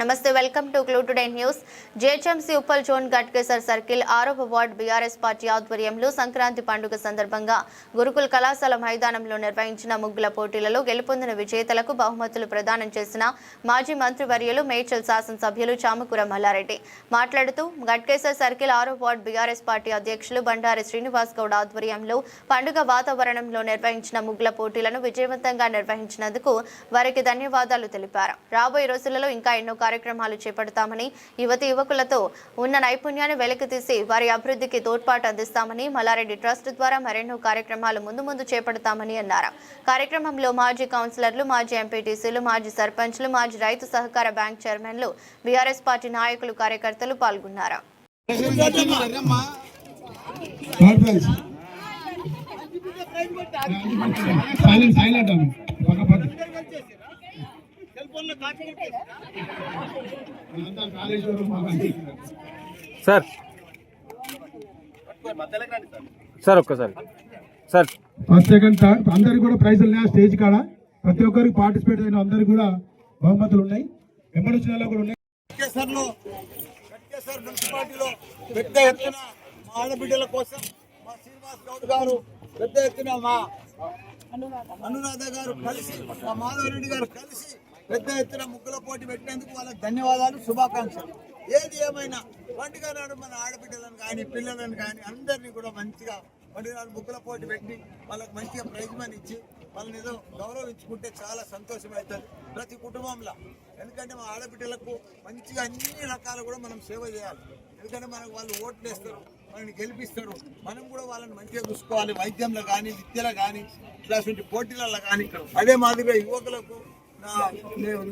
నమస్తే, welcome to clue today news. GHMC Uppal zone Ghatkesar circle 6వ ward BRS party ఆధ్వర్యంలో సంక్రాంతి పండుగ సందర్భంగా గురుకుల్ కళాశాల మైదానంలో నిర్వహించిన ముగ్గుల పోటీలలో గెలుపొందిన విజేతలకు బహుమతులు ప్రదానం చేసిన మాజీ మంత్రివర్యులు మేడ్చల్ శాసనసభ్యులు చామకూర మల్లారెడ్డి మాట్లాడుతూ గట్కేసర్ సర్కిల్ 6వ వార్డ్ బీఆర్ఎస్ పార్టీ అధ్యక్షులు బండారి శ్రీనివాస్ గౌడ్ ఆధ్వర్యంలో పండుగ వాతావరణంలో నిర్వహించిన ముగ్గుల పోటీలను విజయవంతంగా నిర్వహించినందుకు వారికి ధన్యవాదాలు తెలిపారు. రాబోయే రోజులలో ఇంకా ఎన్నో కార్యక్రమాలు చేపడతామని, యువకులతో ఉన్న నైపుణ్యాన్ని వెలికితీసి వారి అభివృద్ధికి తోడ్పాటు అందిస్తామని, మల్లారెడ్డి ట్రస్ట్ ద్వారా మరెన్నో కార్యక్రమాలు ముందు చేపడతామని అన్నారు. కార్యక్రమంలో మాజీ కౌన్సిలర్లు, మాజీ ఎంపీటీసీలు, మాజీ సర్పంచ్లు, మాజీ రైతు సహకార బ్యాంక్ చైర్మన్లు, బీఆర్ఎస్ పార్టీ నాయకులు, కార్యకర్తలు పాల్గొన్నారు. సార్ సార్ ఒక్కసారి సార్ ఫస్ట్ సెకండ్ థర్డ్ అందరికి కూడా ప్రైజులు ఉన్నాయి. స్టేజ్ కాడ ప్రతి ఒక్కరికి పార్టిసిపేట్ అయిన అందరికి కూడా బహుమతులు ఉన్నాయి. వెంబడి వచ్చిన కూడా ఉన్నాయి. మున్సిపాలిటీలో పెద్ద ఎత్తున మా ఆడబిడ్డల కోసం మా శ్రీనివాస్ గౌడ్ గారు పెద్ద ఎత్తున మా అనురాధ గారు కలిసి మా మాధవరెడ్డి గారు కలిసి పెద్ద ఎత్తున ముగ్గుల పోటీ పెట్టినందుకు వాళ్ళకి ధన్యవాదాలు, శుభాకాంక్షలు. ఏది ఏమైనా పండుగ నాడు మన ఆడబిడ్డలను కానీ పిల్లలను కానీ అందరినీ కూడా మంచిగా పండుగ నాడు ముగ్గుల పోటీ పెట్టి వాళ్ళకి మంచిగా ప్రైజ్ మనీ ఇచ్చి వాళ్ళని ఏదో గౌరవించుకుంటే చాలా సంతోషం అవుతుంది ప్రతి కుటుంబంలో. ఎందుకంటే మా ఆడబిడ్డలకు మంచిగా అన్ని రకాలు కూడా మనం సేవ చేయాలి. ఎందుకంటే మనకు వాళ్ళు ఓట్లు వేస్తారు, మనల్ని గెలిపిస్తారు. మనం కూడా వాళ్ళని మంచిగా చూసుకోవాలి. వైద్యంలో కానీ, విద్యలో కానీ, ఇట్లాంటి పోటీలలో కానీ. అదే మాదిరిగా యువకులకు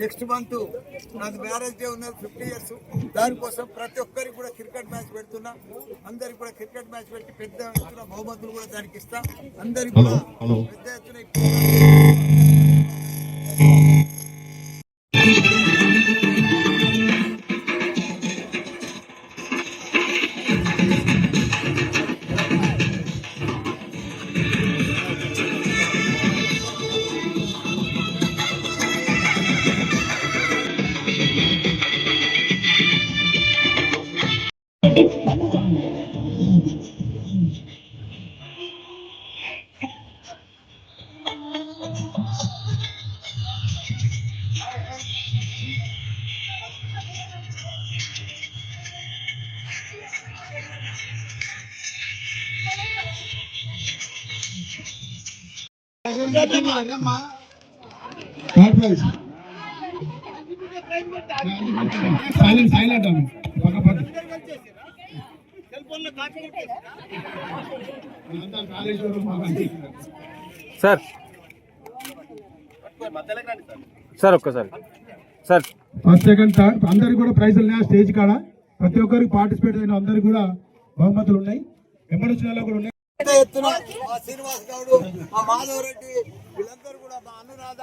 నెక్స్ట్ మంత్ నాకు మ్యారేజ్ డే ఉన్నది, 50 years. దానికోసం ప్రతి ఒక్కరికి కూడా క్రికెట్ మ్యాచ్ పెడుతున్నా. అందరికి కూడా క్రికెట్ మ్యాచ్ పెట్టి పెద్ద ఎత్తున బహుమతులు కూడా దానికి ఇస్తాం. అందరికి కూడా పెద్ద ఎత్తున సార్ సార్ ఒక్కసారి సార్ ఫస్ట్ సెకండ్ థర్డ్ అందరికి కూడా ప్రైజులు ఉన్నాయి. స్టేజ్ కాడ ప్రతి ఒక్కరికి పార్టిసిపేట్ అయిన అందరికి కూడా బహుమతులు ఉన్నాయి. వెంబడి వచ్చిన కూడా ఉన్నాయి. ఎత్తున మా శ్రీనివాస్ గౌడ్, మా మాధవరెడ్డి, వీళ్ళందరూ కూడా మా అనురాధ,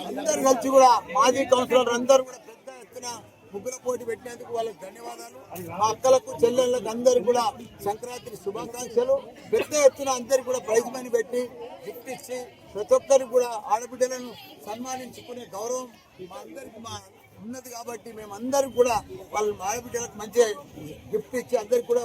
అందరు కలిసి కూడా మాజీ కౌన్సిలర్ అందరూ కూడా పెద్ద ఎత్తున ముగ్గుల పోటీ పెట్టినందుకు వాళ్ళకి ధన్యవాదాలు. మా అక్కలకు, చెల్లెళ్ళకు అందరికి కూడా సంక్రాంతి శుభాకాంక్షలు. పెద్ద ఎత్తున అందరికి కూడా ప్రైజ్ మనీ పెట్టి గిఫ్ట్ ఇచ్చి ప్రతి ఒక్కరికి కూడా ఆడబిడ్డలను సన్మానించుకునే గౌరవం మా అందరికి ఉన్నది. కాబట్టి మేమందరం కూడా వాళ్ళ ఆడబిడ్డలకు మంచి గిఫ్ట్ ఇచ్చి అందరికి కూడా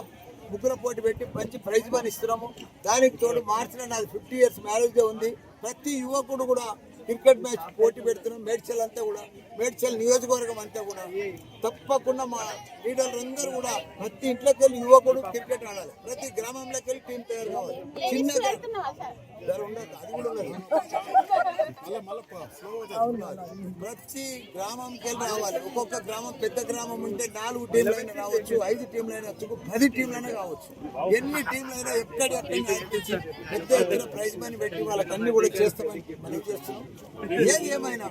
ముగ్గుల పోటీ పెట్టి మంచి ప్రైజ్ మనీ ఇస్తున్నాము. దానికి తోడు మార్చిలో నాది 50 years మ్యారేజ్ డే ఉంది. ప్రతి యువకుడు కూడా క్రికెట్ మ్యాచ్ పోటీ పెడుతున్నాం. మేడ్చల్ అంతా కూడా, మేడ్చల్ నియోజకవర్గం అంతా కూడా తప్పకుండా మా లీడర్లు అందరూ కూడా ప్రతి ఇంట్లోకి వెళ్ళి యువకుడు క్రికెట్ ఆడాలి. ప్రతి గ్రామంలోకి వెళ్ళి టీం తయారు కావాలి. చిన్నగా ప్రతి గ్రామంకి వెళ్ళి రావాలి. ఒక్కొక్క గ్రామం పెద్ద గ్రామం ఉంటే 4 టీంలైనా రావచ్చు, 5 టీంలైనా వచ్చు, 10 టీంలైనా కావచ్చు. ఎన్ని టీంలైనా ఎక్కడెక్కడ పెద్ద ఎత్తున ప్రైజ్ మనీ పెట్టి వాళ్ళకి అన్ని కూడా చేస్తామని మనం చేస్తున్నాం. ఏది ఏమైనా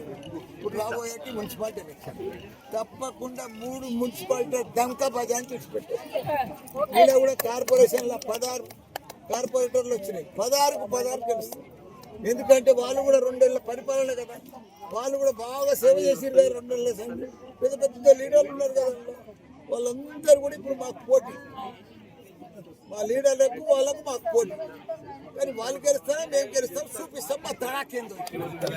ఇప్పుడు రాబోయేటి మున్సిపాలిటీ ఎలక్షన్ తప్పకుండా 3 మున్సిపాలిటీ దంకా బజాన్ని తెచ్చిపెట్టారు. ఇలా కూడా కార్పొరేషన్లో 16 కార్పొరేటర్లు వచ్చినాయి. 16కు 16 గెలుస్తారు. ఎందుకంటే వాళ్ళు కూడా 2 ఏళ్ళ పరిపాలన కదా, వాళ్ళు కూడా బాగా సేవ చేసిర్రు. 2 ఏళ్ళ పెద్ద పెద్ద లీడర్లు ఉన్నారు కదా, వాళ్ళందరూ కూడా ఇప్పుడు మాకు పోటీ. మా లీడర్లకు వాళ్ళకు మాకు పోటీ. కానీ వాళ్ళు గెలుస్తారా మేము గెలుస్తాం చూపిస్తాం. మా తడాకేందో